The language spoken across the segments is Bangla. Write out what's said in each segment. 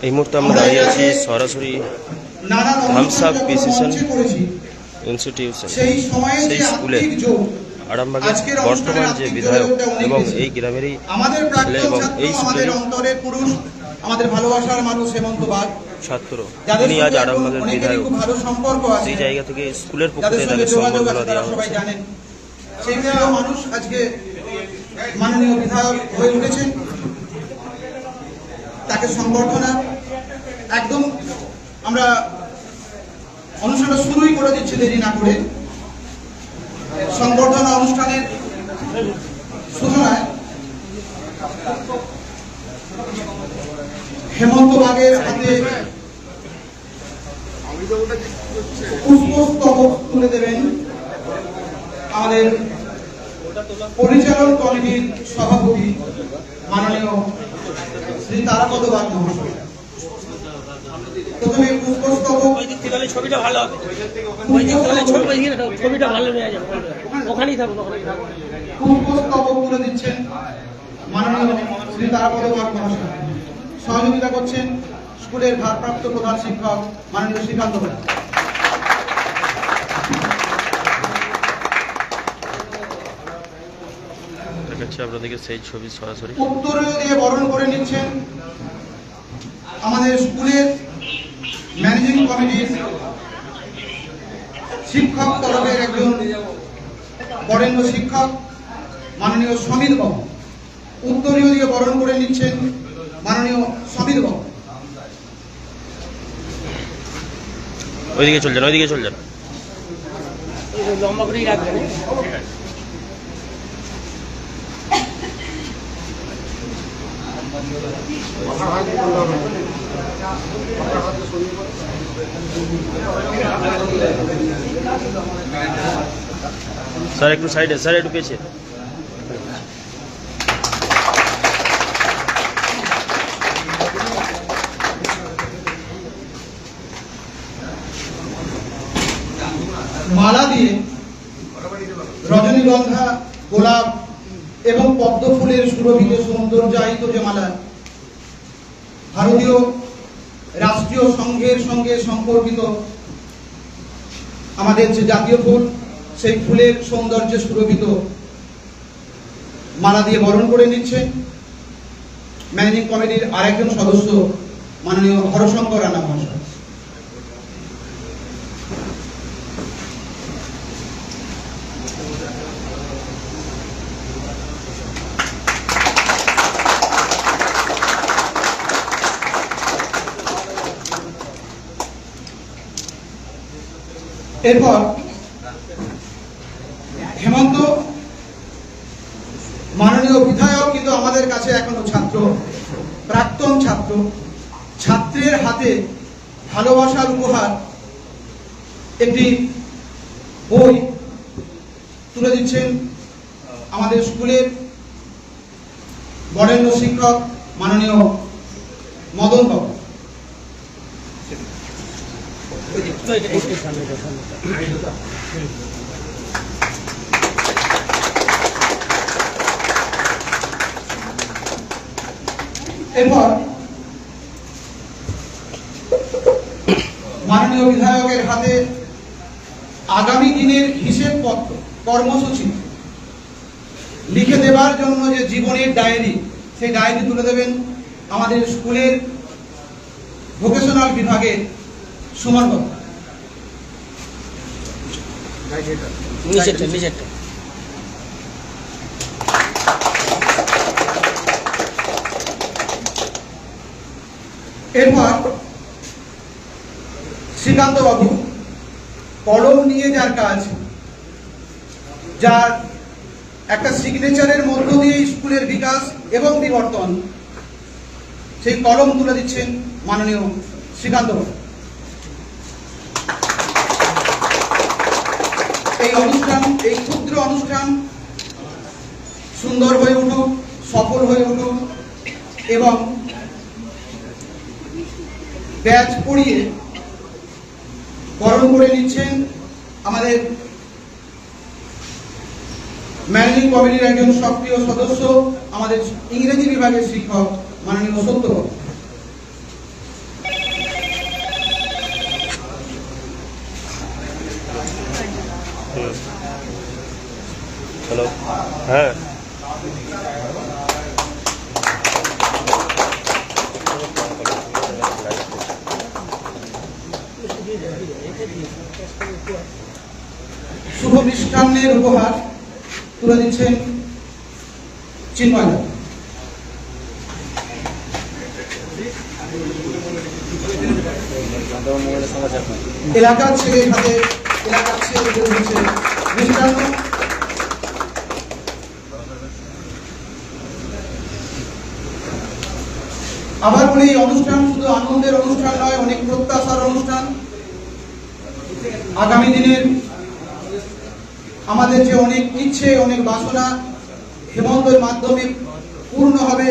এই মুহূর্তে আমরা দাঁড়িয়ে আছি সরাসরি থামস আপ প্রিসিশন ইনস্টিটিউশন সেই স্কুলে আরামবাগের বর্তমান যে বিধায়ক এবং এই গ্রামেরই ছেলে এবং এই স্কুলের আমাদের ভালোবাসার মানুষ হেমন্ত বাগ ছাত্র, তিনি আজ আরামবাগের বিধায়ক। সেই জায়গা থেকে স্কুলের পক্ষ থেকে তাকে সম্বর্ধনা দেওয়া হচ্ছে। সেই প্রিয় মানুষ আজকে মাননীয় বিধায়ক হয়ে উঠেছেন, তাকে সম্বর্ধনা একদম আমরা অনুষ্ঠানটা শুরুই করে দিচ্ছি দেরি না করে। সংবর্ধনা অনুষ্ঠানের সূচনায় হেমন্ত বাগের হাতে পুষ্পস্তবক তুলে দেবেন আমাদের পরিচালন কমিটির সভাপতি মাননীয় শ্রী তারাপদ বাগ মহাশয়। প্রথমে পুষ্পস্তবক ছবিটা ভালো হবে, ছবিটা ভালো নেওয়া যাবে, ওখানেই থাকুন। পুষ্পস্তবক তুলে দিচ্ছেন মাননীয় শ্রী তারাপদ বাগ মহাশয়। সহযোগিতা করছেন স্কুলের ভারপ্রাপ্ত প্রধান শিক্ষক মাননীয় শ্রীকান্ত বাগ। আপনাদেরকে সেই ছবি সরাসরি উত্তরীয় দিয়ে বরণ করে নিচ্ছেন আমাদের স্কুলের ম্যানেজিং কমিটির শিক্ষক তরফের একজন বরেণ্য শিক্ষক মাননীয় সমীর বাবু। উত্তরীয় দিয়ে বরণ করে নিচ্ছেন মাননীয় সমীর বাবু। ওইদিকে চল যান, ওইদিকে চল যান। লম্বা করেই রাখবেন। স্যার একটু সাইডে, স্যার একটু পেছে। মালা দিয়ে রজনীগন্ধা, গোলাপ এবং পদ্ম ফুলের সুরভিত সৌন্দর্যায়িত যে মালা ভারতীয় রাষ্ট্রীয় সংঘের সঙ্গে সম্পর্কিত আমাদের যে জাতীয় ফুল, সেই ফুলের সৌন্দর্যে সুরভিত মালা দিয়ে বরণ করে নিচ্ছেন ম্যানেজিং কমিটির আরেকজন সদস্য মাননীয় হরশঙ্কর রানা মহাশয়। এরপর হেমন্ত মাননীয় বিধায়ক কিন্তু আমাদের কাছে এখনো ছাত্র, প্রাক্তন ছাত্র। ছাত্রের হাতে ভালোবাসার উপহার একটি বই তুলে দিচ্ছেন আমাদের স্কুলের বরেণ্য শিক্ষক মাননীয় মদন বাবু। এরপর মাননীয় বিধায়কের হাতে আগামী দিনের হিসেবপত্র, কর্মসূচি লিখে দেবার জন্য যে জীবনের ডায়েরি, সেই ডায়েরি তুলে দেবেন আমাদের স্কুলের ভোকেশনাল বিভাগের সুমন বাবু। এরপর শ্রীকান্ত বাবু কলম নিয়ে যার কাজ, যার একটা সিগনেচারের মধ্য দিয়ে স্কুলের বিকাশ এবং বিবর্তন, সেই কলম তুলে দিচ্ছেন মাননীয় শ্রীকান্ত বাবু। এই অনুষ্ঠান, এই ক্ষুদ্র অনুষ্ঠান সুন্দর হয়ে উঠুক, সফল হয়ে উঠুক এবং ব্যাচ পড়িয়ে বরণ করে নিচ্ছেন আমাদের ম্যানেজিং কমিটির একজন সক্রিয় সদস্য, আমাদের ইংরেজি বিভাগের শিক্ষক মাননীয় সত্যবাবু। মিষ্টান্নের উপহার তুলে দিচ্ছেন চিন্ময় দা। এলাকার ছেলে হাতে এলাকার ছেলে দিচ্ছে মিষ্টান্ন। আবার বলি, এই অনুষ্ঠান শুধু আনন্দের অনুষ্ঠান নয়, অনেক প্রত্যাশার অনুষ্ঠান। আগামী দিনের আমাদের যে অনেক ইচ্ছে, অনেক বাসনা হেমন্তের মাধ্যমে পূর্ণ হবে,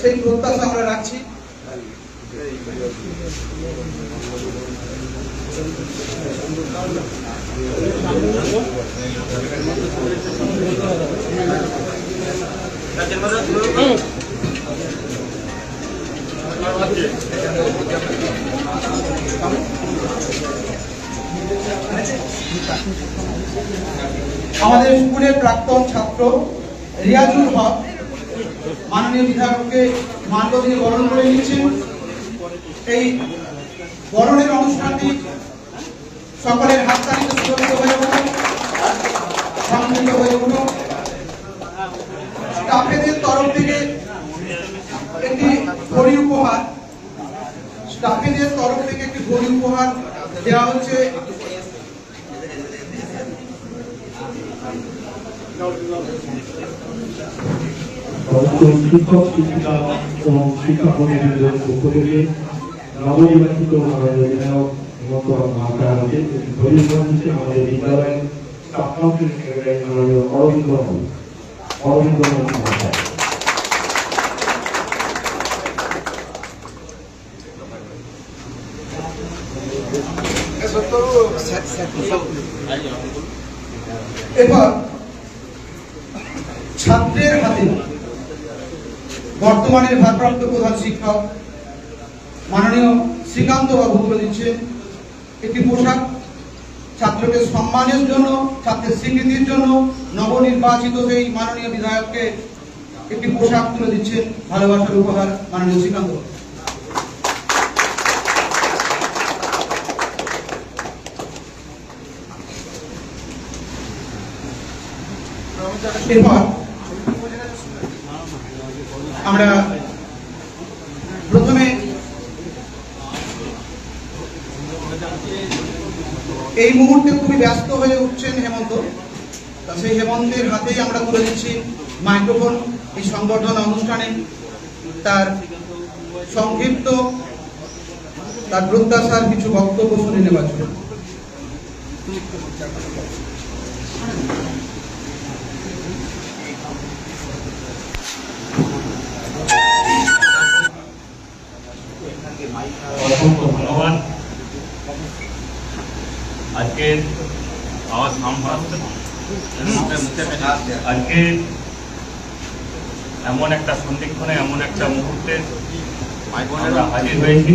সেই প্রত্যাশা আমরা রাখছি। আমাদের স্কুলের প্রাক্তন ছাত্র রিয়াজুল হক মাননীয় বিধায়ককে মাল্য দিয়ে বরণ করে নিচ্ছেন। এই বরণের অনুষ্ঠানটি সকলের হাততালিতে সুরক্ষিত হয়ে উঠুন, সম্মিলিত হয়ে উঠুন। স্টাফেদের তরফ থেকে একটি ঘড়ি উপহার, স্টাফেদের তরফ থেকে একটি ঘড়ি উপহার দেওয়া হচ্ছে। শিক্ষক শিক্ষিকা এবং শিক্ষা কর্মীদের পক্ষ থেকে নবনির্বাচিত বিধায়ক হিমন্ত মহাশয়কে ধন্যবাদ দিচ্ছে আমাদের বিদ্যালয়ের স্টাফ কাউন্সিল সেক্রেটারি মাননীয় অরবিন্দ মহাশয়। এবার ছাত্রের হাতে বর্তমানের ভারপ্রাপ্ত প্রধান শিক্ষক মাননীয় শ্রীকান্ত বাবু তুলে দিচ্ছেন একটি পোশাক। ছাত্রকে সম্মানের জন্য, ছাত্রের স্বীকৃতির জন্য নবনির্বাচিত সেই মাননীয় বিধায়ককে একটি পোশাক তুলে দিচ্ছেন ভালোবাসার উপহার মাননীয় শ্রীকান্ত বাবু। এরপর আমরা প্রথমে এই মুহূর্তে খুবই ব্যস্ত হয়ে উঠছেন হেমন্ত, সেই হেমন্তের হাতেই আমরা তুলে দিচ্ছি মাইক্রোফোন এই সংবর্ধনা অনুষ্ঠানে। তার সংক্ষিপ্ত তার প্রত্যাশার কিছু বক্তব্য শুনে নেওয়ার জন্য। অসংখ্য ধন্যবাদ। আজকে আজকে এমন একটা সন্ধিক্ষণে, এমন একটা মুহূর্তে আমরা হাজির হয়েছি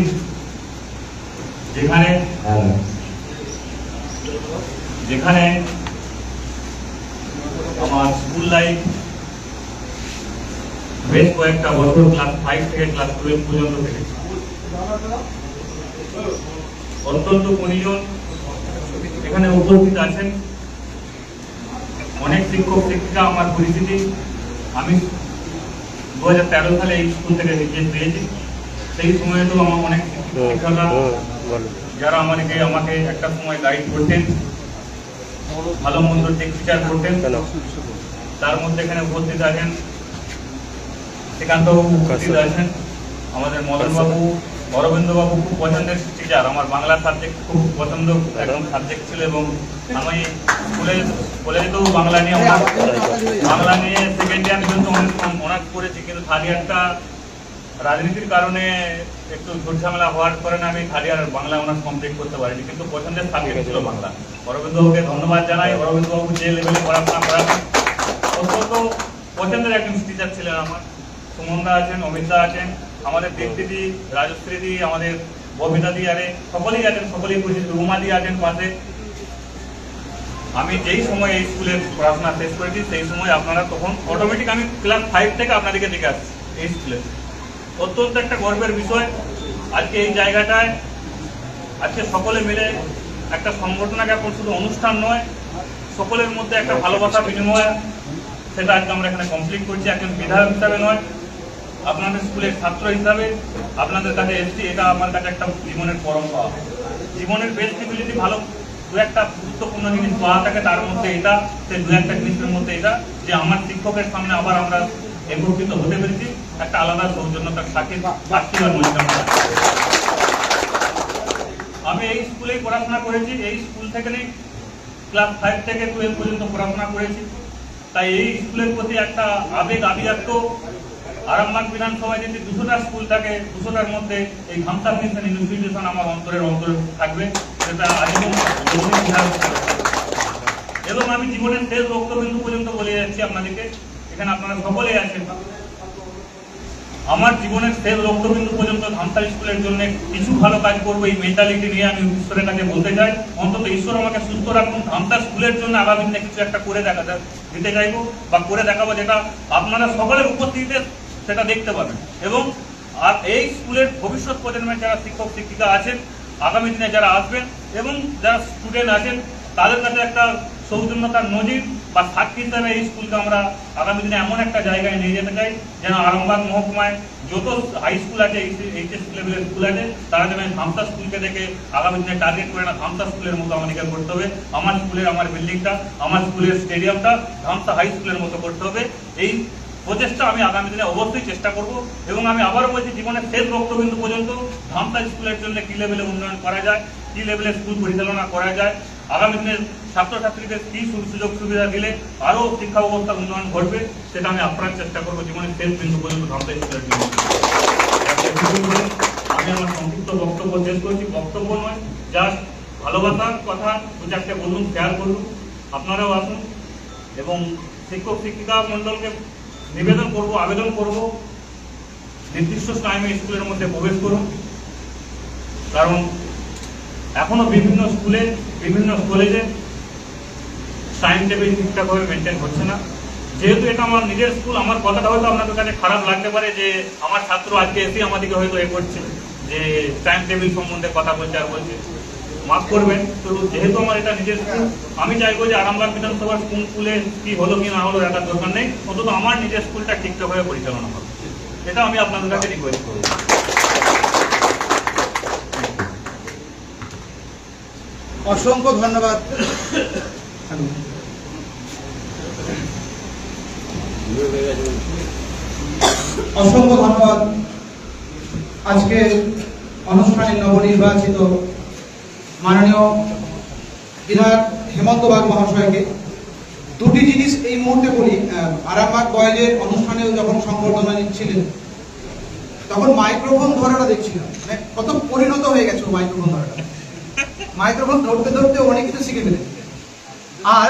যেখানে আমার স্কুল লাইফ বেশ কয়েকটা বছর ক্লাস 5 থেকে ক্লাস 12 পর্যন্ত থেকেছি। অত্যন্ত গুণীজন এখানে উপস্থিত আছেন, অনেক শিক্ষক শিক্ষিকা আমার পরিচিতি। আমি 2013 সালে এই স্কুল থেকে নির্দেশ পেয়েছি। সেই সময় তো আমার অনেক শিক্ষকরা যারা আমাকে একটা সময় গাইড করতেন, ভালো মন্দ টিচার করতেন। তার মধ্যে এখানে উপস্থিত আছেন শ্রীকান্ত বাবু, উপস্থিত আছেন আমাদের মদন বাবু, অরবিন্দ বাবু খুব পছন্দের টিচার। আমার বাংলা সাবজেক্ট খুব পছন্দ একদম সাবজেক্ট ছিল এবং আমি কলেজেও বাংলা নিয়ে সেকেন্ড ইয়ার পর্যন্ত অনার্স করেছি, কিন্তু থার্ড ইয়ারটা রাজনীতির কারণে একটু ঝুটঝামেলা হওয়ার কারণে আমি third year Bangla honours complete করতে পারিনি, কিন্তু পছন্দের সাবজেক্ট ছিল বাংলা। অরবিন্দ বাবুকে ধন্যবাদ জানাই। অরবিন্দ বাবু যে লেভেলে পড়াশোনা করাতেন অত্যন্ত পছন্দের একজন টিচার ছিলেন আমার। সুমনদা আছেন, অমিতদা আছেন, আমাদের দীপ্তিদি, রাজশ্রীদি, আমাদের ববিতাদি আরে সকলেই আছেন, সকলেই পরিচিত। রুমাদি আছেন পাশে। আমি যেই সময় এই স্কুলে পড়াশোনা শেষ করেছি সেই সময় আপনারা তখন অটোমেটিক আমি ক্লাস 5 থেকে আপনাদেরকে দেখে আসছি এই স্কুলে। অত্যন্ত একটা গর্বের বিষয় আজকে এই জায়গাটায় আজকে সকলে মিলে একটা সংগঠন জ্ঞাপন শুধু অনুষ্ঠান নয়, সকলের মধ্যে একটা ভালোবাসা বিনিময়, সেটা আজকে আমরা এখানে কমপ্লিট করছি। একজন বিধায়ক হিসাবে নয়, আপনাদের স্কুলের ছাত্র হিসাবে আপনাদের কাছে এসেছি। এটা আমার কাছে একটা জীবনের পরম পাওয়া। জীবনের বেশ কিছু যদি ভালো দু একটা গুরুত্বপূর্ণ জিনিস পাওয়া থাকে, তার মধ্যে এটা, সেই দু একটা জিনিসের মধ্যে এটা, যে আমার শিক্ষকের সামনে আবার আমরা একত্রিত হতে পেরেছি, একটা আলাদা সৌজন্যতার সাথে আমি এই স্কুলেই পড়াশোনা করেছি। এই স্কুল থেকে ক্লাস 5 থেকে 12 পর্যন্ত পড়াশোনা করেছি। তাই এই স্কুলের প্রতি একটা আবেগ আভিজাত্য। আরামবাগ বিধানসভায় যদি 200টা স্কুল থাকে, 200টার মধ্যে এই ধামসা মিশন ইনস্টিটিউশন আমার অন্তরে থাকবে, সেটা আজীবন। এবং আমি জীবনের শেষ রক্তবিন্দু পর্যন্ত বলে যাচ্ছি আপনাদেরকে, এখানে আপনারা সকলেই আছেন, আমার জীবনের শেষ রক্তবিন্দু পর্যন্ত ধামসা স্কুলের জন্য কিছু ভালো কাজ করবো, এই মেন্টালিটি নিয়ে আমি ঈশ্বরের কাছে বলতে চাই। অন্তত ঈশ্বর আমাকে সুস্থ রাখুন, ধামসা স্কুলের জন্য আগামী দিনে কিছু একটা করে দিতে চাইবো বা করে দেখাবো, যেটা আপনারা সকলের উপস্থিতিতে সেটা দেখতে পাবেন। এবং আর এই স্কুলের ভবিষ্যৎ প্রজন্মের যারা শিক্ষক শিক্ষিকা আছেন, আগামী দিনে যারা আসবেন এবং যারা স্টুডেন্ট আছেন, তাদের কাছে একটা সৌজন্যতার নজির বা সাক্ষী হিসাবে এই স্কুলকে আমরা আগামী দিনে এমন একটা জায়গায় নিয়ে যেতে চাই, যেন আরামবাগ মহকুমায় যত হাই স্কুল আছে, এইচএস লেভেলের স্কুল আছে, তারা যেন ধামসা স্কুলকে দেখে আগামী দিনে টার্গেট করে না, ধামসা স্কুলের মতো আমাদেরকে করতে হবে। আমার স্কুলের, আমার বিল্ডিংটা, আমার স্কুলের স্টেডিয়ামটা ধামসা হাই স্কুলের মতো করতে হবে। এই প্রচেষ্টা আমি আগামী দিনে অবশ্যই চেষ্টা করব। এবং আমি আবারও বলছি, জীবনের শেষ রক্তবিন্দু পর্যন্ত ধামসা স্কুলের জন্য কী লেভেলে উন্নয়ন করা যায়, কী লেভেলে স্কুল পরিচালনা করা যায়, আগামী দিনে ছাত্রছাত্রীদের কী সুযোগ সুবিধা দিলে আরও শিক্ষা ব্যবস্থার উন্নয়ন ঘটবে, সেটা আমি আপ্রাণ চেষ্টা করবো জীবনের শেষ বিন্দু পর্যন্ত ধামসা স্কুলের জন্য। আমি আমার সংক্ষিপ্ত বক্তব্য শেষ করছি। বক্তব্য নয়, জাস্ট ভালোবাসার কথা দু চারটে বলুন, শেয়ার করুন। আপনারাও আসুন এবং শিক্ষক শিক্ষিকা মণ্ডলকে নিবেদন করব, আবেদন করব, নির্দিষ্ট টাইমে স্কুলের মধ্যে প্রবেশ করুন। কারণ এখনো বিভিন্ন স্কুলে, বিভিন্ন কলেজে টাইম টেবিল ঠিকঠাকভাবে মেনটেন হচ্ছে না। যেহেতু এটা আমার নিজের স্কুল, আমার কথাটা হয়তো আপনাদের কাছে খারাপ লাগতে পারে যে আমার ছাত্র আজকে এসে আমাদেরকে হয়তো করছে যে টাইম টেবিল সম্বন্ধে কথা বলছে আর বলছে, মাফ করবেন। তো যেহেতু আমার এটা নিজের স্কুল, আমি চাইবো যে আরামবাগ বিধানসভার কোন স্কুলে কি হলো কি না হলো দেখার দরকার নেই, অন্তত আমার নিজের স্কুলটা ঠিকঠাকভাবে পরিচালনা হবে, এটা আমি আপনাদের কাছে রিকোয়েস্ট করব। অসংখ্য ধন্যবাদ। অসংখ্য ধন্যবাদ আজকে অনুষ্ঠানে নবনির্বাচিত মাননীয় বিধায়ক হেমন্ত বাগ মহাশয়কে। দুটি জিনিস এই মুহূর্তে বলি। আরামবাগ বয়েজের অনুষ্ঠানেও যখন সংবর্ধনা নিচ্ছিলেন, তখন মাইক্রোফোন ধরাটা দেখছিলাম, মানে কত পরিণত হয়ে গেছে মাইক্রোফোন ধরাটা। মাইক্রোফোন ধরতে ধরতে অনেক কিছু শিখে ফেলেছে। আর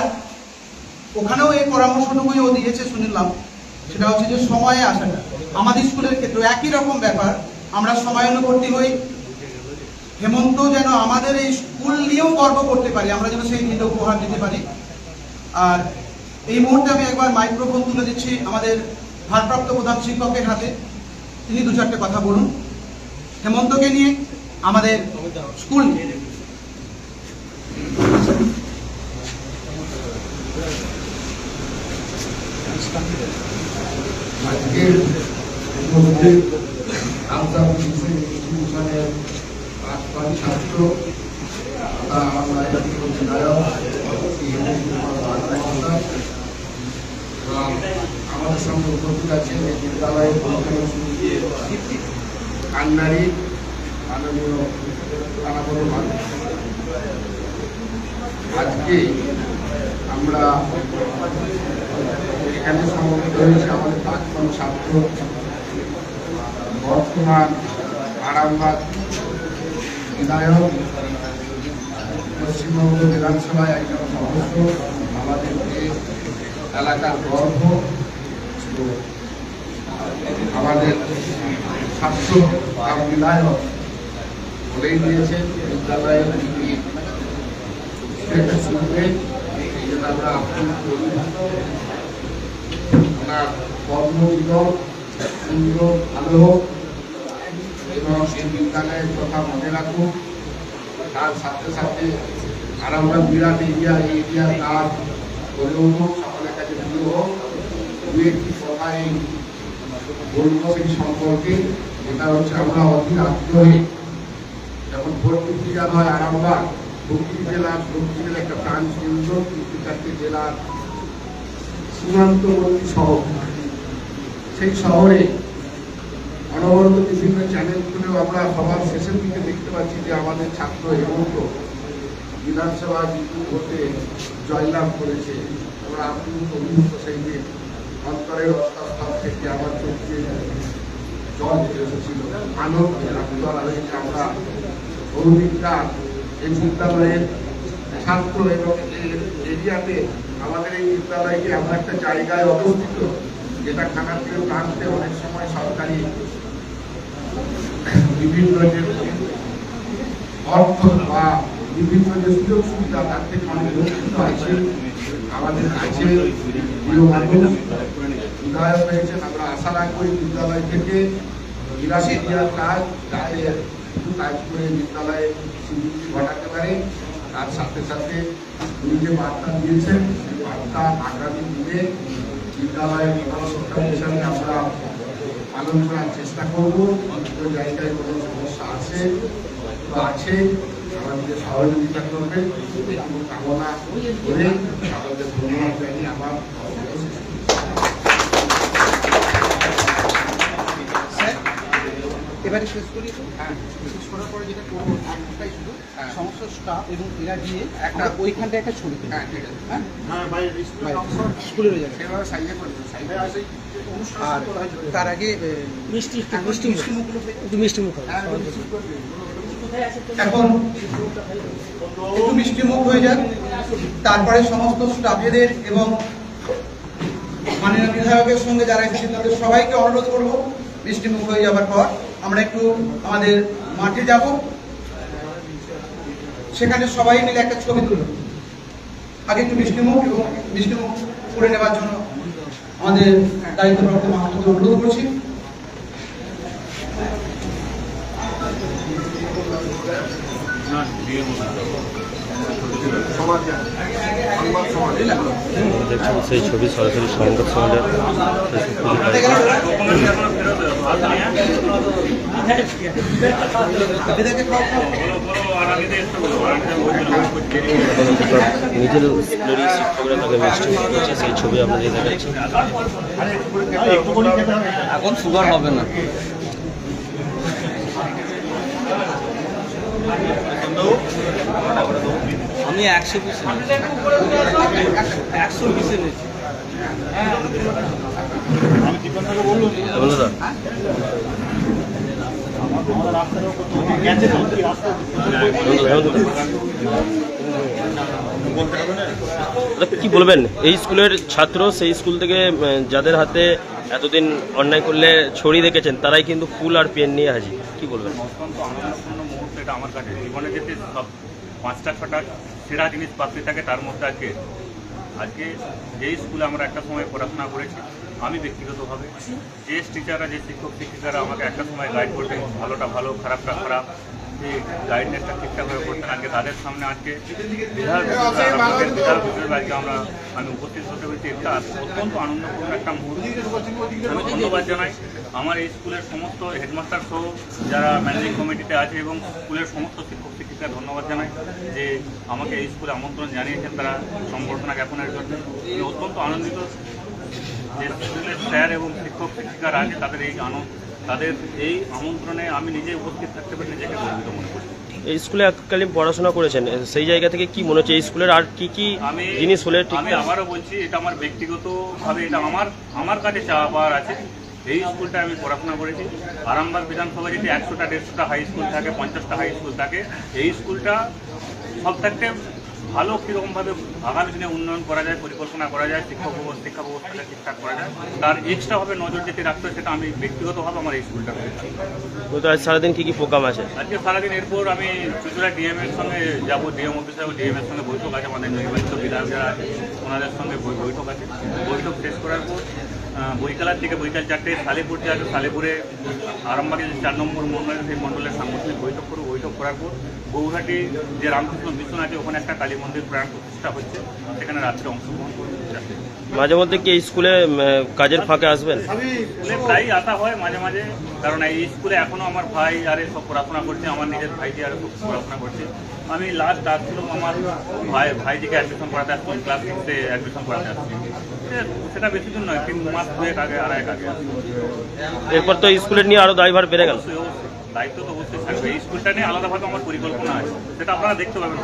ওখানেও এই পরামর্শটুকুই ও দিয়েছে শুনলাম, সেটা হচ্ছে যে সময়ে আসাটা। আমাদের স্কুলের ক্ষেত্রে একই রকম ব্যাপার, আমরা সময়ানুবর্তী হই। হেমন্ত যেন আমাদের এই স্কুল নিয়েও গর্ব করতে পারি, আমরা যেন সেই দিনটা উপহার দিতে পারি। আর এই মুহূর্তে আমি একবার মাইক্রোফোন তুলে দিচ্ছি আমাদের ভারপ্রাপ্ত প্রধান শিক্ষকের হাতে, তিনি দু চারটে কথা বলুন হেমন্তকে নিয়ে, আমাদের স্কুল নিয়ে। আজকের মধ্যে আমরা ইনস্টিটিউশনের 5 ছাত্র আমাদের সঙ্গে উপস্থিত আছেন এই বিদ্যালয়ের কান্নারি মাননীয় আজকে আমরা এখানে সমবেত হয়েছে আমাদের 5 জন ছাত্র, বর্তমান আরামবাগ বিধায়ক, পশ্চিমবঙ্গ বিধানসভায় একজন সদস্য, আমাদের এলাকার গর্ব। আমাদের ছাত্র আর বিধায়ক বলেই দিয়েছেন বিদ্যালয়ের শুরুতে আমরা আহ্বান করি ওনার কর্মজীবন সুন্দর ভালো হোক এবং সেই বিদ্যালয়ের কথা মনে রাখুন। তার সাথে সাথে আরামবাগ বিরাট এরিয়া, এই এরিয়ার কাজ গড়ে উঠুক, সকলের কাছে প্রিয় হোক। দু একটি কথা এই বলবো এই সম্পর্কে, যেটা হচ্ছে আমরা অতি আগ্রহী। যখন ভর্তি পূজা হয় আরামবাগ, দক্ষিণ জেলার একটা প্রাণ কেন্দ্র, 3-4টি জেলার সীমান্তবর্তী শহর। সেই শহরে অনবরত বিভিন্ন চ্যানেলগুলো আমরা সবার শেষের দিকে দেখতে পাচ্ছি যে আমাদের ছাত্র হেমন্ত বিধানসভা ভোটে জয়লাভ করেছে। আমরা আপ্লুত অভিভূত সেই দিন অন্তরের অন্তঃস্থল থেকে আমার চোখে জল এসেছিল, আনন্দ হয়েছে। আমরা অরুণিকা এই বিদ্যালয়ের ছাত্র এবং এই এরিয়াতে আমাদের এই বিদ্যালয়কে এমন একটা জায়গায় অবস্থিত, যেটা খানাপুরের প্রান্তে অনেক সময় সরকারি বিভিন্ন যে অর্থ বা বিভিন্ন যে সুযোগ সুবিধা তার থেকে অনেক বঞ্চিত আছে। আমাদের কাছে প্রিয় মানুষ বিধায়ক হয়েছেন, আমরা আশা রাখবো এই বিদ্যালয় থেকে বিরাশি হাজার কাজ করে বিদ্যালয়ে স্বীকৃতি ঘটাতে পারে। তার সাথে সাথে উনি যে বার্তা দিয়েছেন সেই বার্তা আগামী দিনে বিদ্যালয়ের প্রধান শিক্ষক হিসাবে আমরা পালন করার চেষ্টা করবো। কোনো জায়গায় কোনো সমস্যা আছে বা আছে, আমাদের সহযোগিতা করবে এটুকু কামনা করে আমাদের ধন্যবাদ জানিয়ে আমার এবারে শেষ করি। শেষ করার পরে যেটা করবো একটাই শুধু সমস্ত স্টাফ এবং এরা দিয়ে একটা ওইখানটা একটা ছবি তুলি। ঠিক আছে। স্কুলের জায়গায়। সেভাবে সাইজে করবে, সাইজে আসে আর তার আগে মিষ্টি মুখগুলো একটু মিষ্টি মুখ হবে। এখন একটু মিষ্টি মুখ হয়ে যাক, তারপরে সমস্ত স্টাফেদের এবং মাননীয় বিধায়কের সঙ্গে যারা এসেছেন তাদের সবাইকে অনুরোধ করব মিষ্টি মুখ হয়ে যাবার পর আমরা একটু আমাদের মাঠে যাব, সেখানে সবাই মিলে একটা ছবি তুলব। আগে একটু মিষ্টি মুখ করে নেবার জন্য আমাদের দায়িত্বপ্রাপ্ত মাহমুদকে অনুরোধ করছি। দেখছেন সেই ছবি সরাসরি সংবাদ সম্মেলন নিজের স্কুলেরই শিক্ষকরা তাকে মিষ্টি করছে, সেই ছবি আপনাদের দেখাচ্ছি। এখন সুগার হবে না। আমি 100 পিস 100 পিসে নিয়েছি। বন্ধুরা কি বলবেন, এই স্কুলের ছাত্র, সেই স্কুল থেকে যাদের হাতে এতদিন অন্যায় করলে ছড়ি দেখেছেন, তারাই কিন্তু ফুল আর পেন নিয়ে হাজির, কি বলবেন? অত্যন্ত আনন্দপূর্ণ মুহূর্ত এটা আমার কাছে। জীবনে যেতে সব 5টা-6টা সেরা জিনিস প্রাপ্তি থাকে, তার মধ্যে আজকে যেই স্কুলে আমরা একটা সময় পড়াশোনা করেছি, আমি ব্যক্তিগতভাবে যে টিচাররা, যে শিক্ষক শিক্ষিকারা আমাকে একটা সময় গাইড করতেন, ভালোটা ভালো খারাপটা খারাপ, যে গাইডনেসটা ঠিকঠাকভাবে করতেন, আজকে তাদের সামনে আজকে বিধায়ক আজকে আমি উপস্থিত হতে পেরেছি। এটা অত্যন্ত আনন্দপূর্ণ একটা মুহূর্ত। আমি ধন্যবাদ জানাই আমার এই স্কুলের সমস্ত হেডমাস্টার সহ যারা ম্যানেজিং কমিটিতে আছে এবং স্কুলের সমস্ত শিক্ষক শিক্ষিকা ধন্যবাদ জানাই যে আমাকে এই স্কুলে আমন্ত্রণ জানিয়েছেন তারা সংবর্ধনা জ্ঞাপনের জন্য। আমি অত্যন্ত আনন্দিত যে স্কুলের স্যার এবং শিক্ষক শিক্ষিকারা আছে, তাদের এই আমন্ত্রণে আমি নিজে উপস্থিত থাকতে পেরে নিজেকে গর্বিত মনে করি। এই স্কুলে এককালীন পড়াশোনা করেছেন, সেই জায়গা থেকে কি মনে হচ্ছে এই স্কুলের আর কি কি জিনিস হলে? আমি আবারও বলছি, এটা আমার ব্যক্তিগতভাবে এটা আমার কাছে চাওয়ার আছে। এই স্কুলটা আমি পড়াশোনা করেছি। আরামবাগ বিধানসভা যদি 100টা-150টা হাই স্কুল থাকে, 50টা হাই স্কুল থাকে, এই স্কুলটা সব থাকতে ভালো কীরকমভাবে আগামী দিনে উন্নয়ন করা যায়, পরিকল্পনা করা যায়, শিক্ষা ব্যবস্থাটা ঠিকঠাক করা যায়, তার এক্সট্রাভাবে নজর যেতে রাখতে হয়, সেটা আমি ব্যক্তিগতভাবে আমার এই স্কুলটা করেছি। আজ সারাদিন কি কি প্রোগ্রাম আছে? আজকে সারাদিন এরপর আমি চুচুড়া ডিএমের সঙ্গে যাবো, ডিএম অফিসার ও ডিএমের সঙ্গে বৈঠক আছে, আমাদের নির্বাচিত বিধায়ক যারা আছে ওনাদের সঙ্গে বৈঠক আছে। বৈঠক শেষ করার পর বৈকালের থেকে বিকাল 4টে সালেপুর যাবে, সালেপুরে আরামবাগে যে 4 নম্বর মন্ডল সেই মন্ডলের সাংগঠনিক বৈঠক করব। বৈঠক করার পর গৌহাটি যে রামকৃষ্ণ মিশন আছে ওখানে একটা কালী মন্দির প্রাণ প্রতিষ্ঠা হচ্ছে, সেখানে রাত্রে অংশগ্রহণ করবো। মাঝে মধ্যে কি এই স্কুলে কাজের ফাঁকে আসবেন? স্কুলে প্রায়ই আসা হয় মাঝে মাঝে, কারণ এই স্কুলে এখনও আমার ভাই আরে সব পড়াশোনা করছে, আমার নিজের ভাইটি আরে সব পড়াশোনা করছে। আমি লাস্ট আসছিলাম আমার ভাইটিকে অ্যাডমিশন করাতে আসছিলাম, ক্লাস 6-এ অ্যাডমিশন করাতে আসছি। সেটা বেশি দিন নয়, 3 মাস 2 আগে আড়াই আগে। এরপর তো স্কুলের নিয়ে আরো দায়ভার বেড়ে গেল। অবশ্যই দায়িত্ব তো অবশ্যই থাকবে। এই স্কুলটা নিয়ে আলাদাভাবে আমার পরিকল্পনা আছে, সেটা আপনারা দেখতে পাবেন।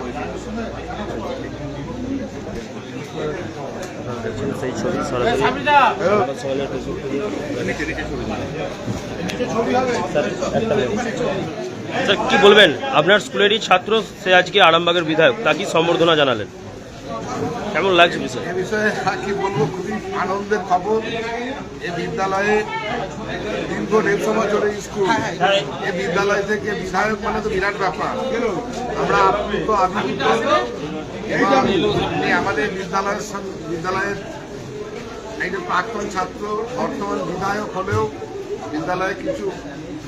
সেই ছবি সরাসরি সংবাদ সম্মেলনের ফেসবুক পেজে। স্যার কি বলবেন, আপনার স্কুলেরই ছাত্র, সে আজকে আরামবাগের বিধায়ক, তাকে সম্বর্ধনা জানালেন, কেমন লাগছে বিষয়? এ বিষয়ে আর কি বলবো, খুবই আনন্দের খবর। এই বিদ্যালয়ে দীর্ঘ 150 বছরের স্কুল, এই বিদ্যালয় থেকে বিধায়ক মানে তো বিরাট ব্যাপার। আমরা আপ্লুত আবির্ভূত এবং উনি আমাদের বিদ্যালয়ের একজন প্রাক্তন ছাত্র, বর্তমান বিধায়ক হলেও বিদ্যালয়ে কিছু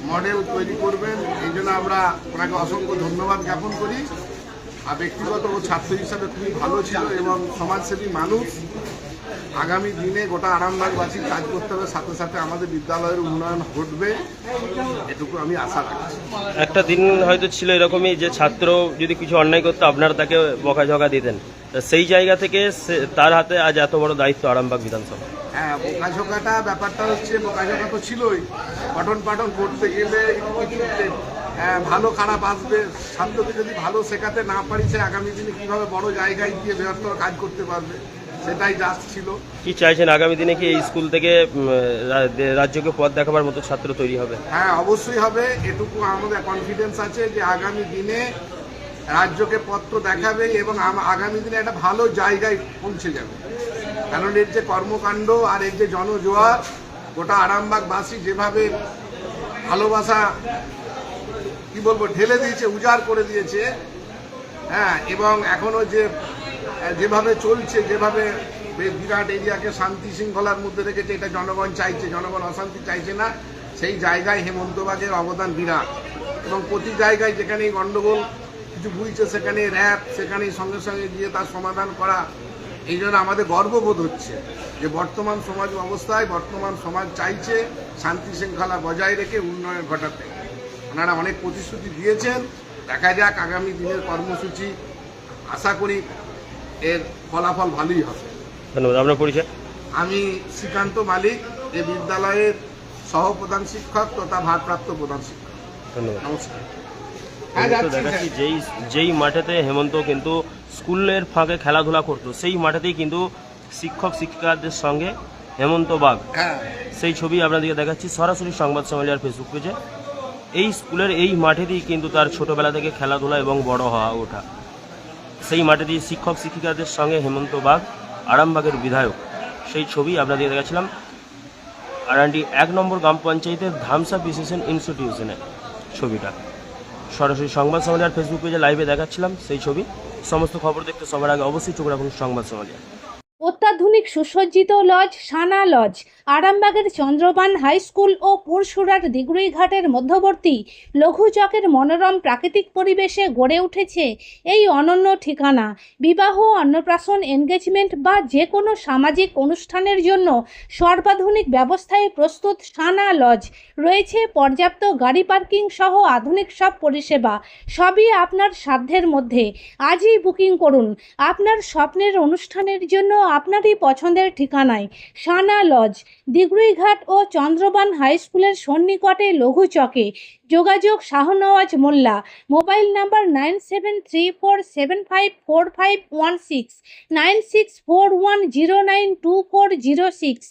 মডেল তৈরি করবেন, এই জন্য আমরা ওনাকে অসংখ্য ধন্যবাদ জ্ঞাপন করি। আর ব্যক্তিগত ও ছাত্র হিসাবে খুবই ভালো ছিল এবং সমাজসেবী মানুষ। আগামী দিনে গোটা আরামবাগবাসীর কাজ করতে হবে, সাথে সাথে আমাদের বিদ্যালয়ের উন্নয়ন ঘটবে, এটুকু আমি আশা রাখছি। একটা দিন হয়তো ছিল এরকমই যে ছাত্র যদি কিছু অন্যায় করতো আপনারা তাকে বকাঝকা দিতেন, তা সেই জায়গা থেকে তার হাতে আজ এত বড় দায়িত্ব আরামবাগ বিধানসভা। হ্যাঁ, বোকাঝোকাটা ব্যাপারটা হচ্ছে, বোকাঝোকা তো ছিলই, পঠন পাঠন করতে গেলে কিছুতে ভালো খারাপ আসবে। ছাত্রকে যদি ভালো শেখাতে না পারি, সে আগামী দিনে কীভাবে বড় জায়গায় গিয়ে বৃহত্তর কাজ করতে পারবে, সেটাই জাস্ট ছিল। কি চাইছেন আগামী দিনে কি এই স্কুল থেকে রাজ্যকে পথ দেখাবার মতো ছাত্র তৈরি হবে? হ্যাঁ, অবশ্যই হবে, এটুকু আমাদের কনফিডেন্স আছে যে আগামী দিনে রাজ্যকে পত্র দেখাবে এবং আগামী দিনে একটা ভালো জায়গায় পৌঁছে যাবে। কারণ এর যে কর্মকাণ্ড আর এর যে জনজোয়ার, গোটা আরামবাগবাসী যেভাবে ভালোবাসা কি বলবো ঢেলে দিয়েছে, উজাড় করে দিয়েছে, হ্যাঁ, এবং এখনো যেভাবে চলছে, যেভাবে বিরাট এরিয়াকে শান্তি শৃঙ্খলার মধ্যে রেখেছে, এটা জনগণ চাইছে, জনগণ অশান্তি চাইছে না। সেই জায়গায় হেমন্তবাগের অবদান বিরাট, এবং প্রতি জায়গায় যেখানেই গণ্ডগোল কিছু বুঝছে সেখানে র্যাব, সেখানেই সঙ্গে সঙ্গে গিয়ে তার সমাধান করা। এই জন্য আমাদের গর্ববোধ হচ্ছে যে বর্তমান সমাজ অবস্থায় বর্তমান সমাজ চাইছে শান্তি শৃঙ্খলা বজায় রেখে উন্নয়ন ঘটাতে। ওনারা অনেক প্রতিশ্রুতি দিয়েছেন, দেখা যাক আগামী দিনের কর্মসূচি, আশা করি এর ফলাফল ভালোই হবে। ধন্যবাদ। আপনার পরিচয়? আমি শ্রীকান্ত মালিক, এই বিদ্যালয়ের সহপ্রধান শিক্ষক তথা ভারপ্রাপ্ত প্রধান শিক্ষক। ধন্যবাদ। নমস্কার। দেখাচ্ছি যেই মাঠেতে হেমন্ত কিন্তু স্কুলের ফাঁকে খেলাধুলা করতো, সেই মাঠেতেই কিন্তু শিক্ষক শিক্ষিকাদের সঙ্গে হেমন্ত বাগ, সেই ছবি আপনাদেরকে দেখাচ্ছি সরাসরি সংবাদ সম্মেলনের ফেসবুক পেজে। এই স্কুলের এই মাঠেতেই কিন্তু তার ছোটবেলা থেকে খেলাধুলা এবং বড় হওয়া ওঠা, সেই মাঠেতেই শিক্ষক শিক্ষিকাদের সঙ্গে হেমন্ত বাগ আরামবাগের বিধায়ক, সেই ছবি আপনাদের দেখাচ্ছিলাম আরান্ডি 1 নম্বর গ্রাম পঞ্চায়েতের ধামসা প্রিসিশন ইনস্টিটিউশনের ছবিটা। সরাসরি সংবাদ সম্মেলনের ফেসবুক পেজে লাইভে দেখাচ্ছিলাম সেই ছবি। সমস্ত খবর দেখতে সবার আগে অবশ্যই চোখ রাখুন সংবাদ সম্মেলন। অত্যাধুনিক সুসজ্জিত লজ সানা লজ আরামবাগের চন্দ্রবান হাই স্কুল ও পুরসুরার দিগুড়িঘাটের মধ্যবর্তী লঘু চকের মনোরম প্রাকৃতিক পরিবেশে গড়ে উঠেছে এই অনন্য ঠিকানা। বিবাহ, অন্নপ্রাশন, এনগেজমেন্ট বা যে কোনো সামাজিক অনুষ্ঠানের জন্য সর্বাধুনিক ব্যবস্থায় প্রস্তুত সানা লজ। রয়েছে পর্যাপ্ত গাড়ি পার্কিং সহ আধুনিক সব পরিষেবা, সবই আপনার সাধ্যের মধ্যে। আজই বুকিং করুন আপনার স্বপ্নের অনুষ্ঠানের জন্য আপনারই পছন্দের ঠিকানায়। সানা লজ, দিগুড়িঘাট ও চন্দ্রবান হাই স্কুলের সন্নিকটে লঘু চকে। যোগাযোগ শাহনওয়াজ মোল্লা, মোবাইল নাম্বার 9734754516, 9641092406।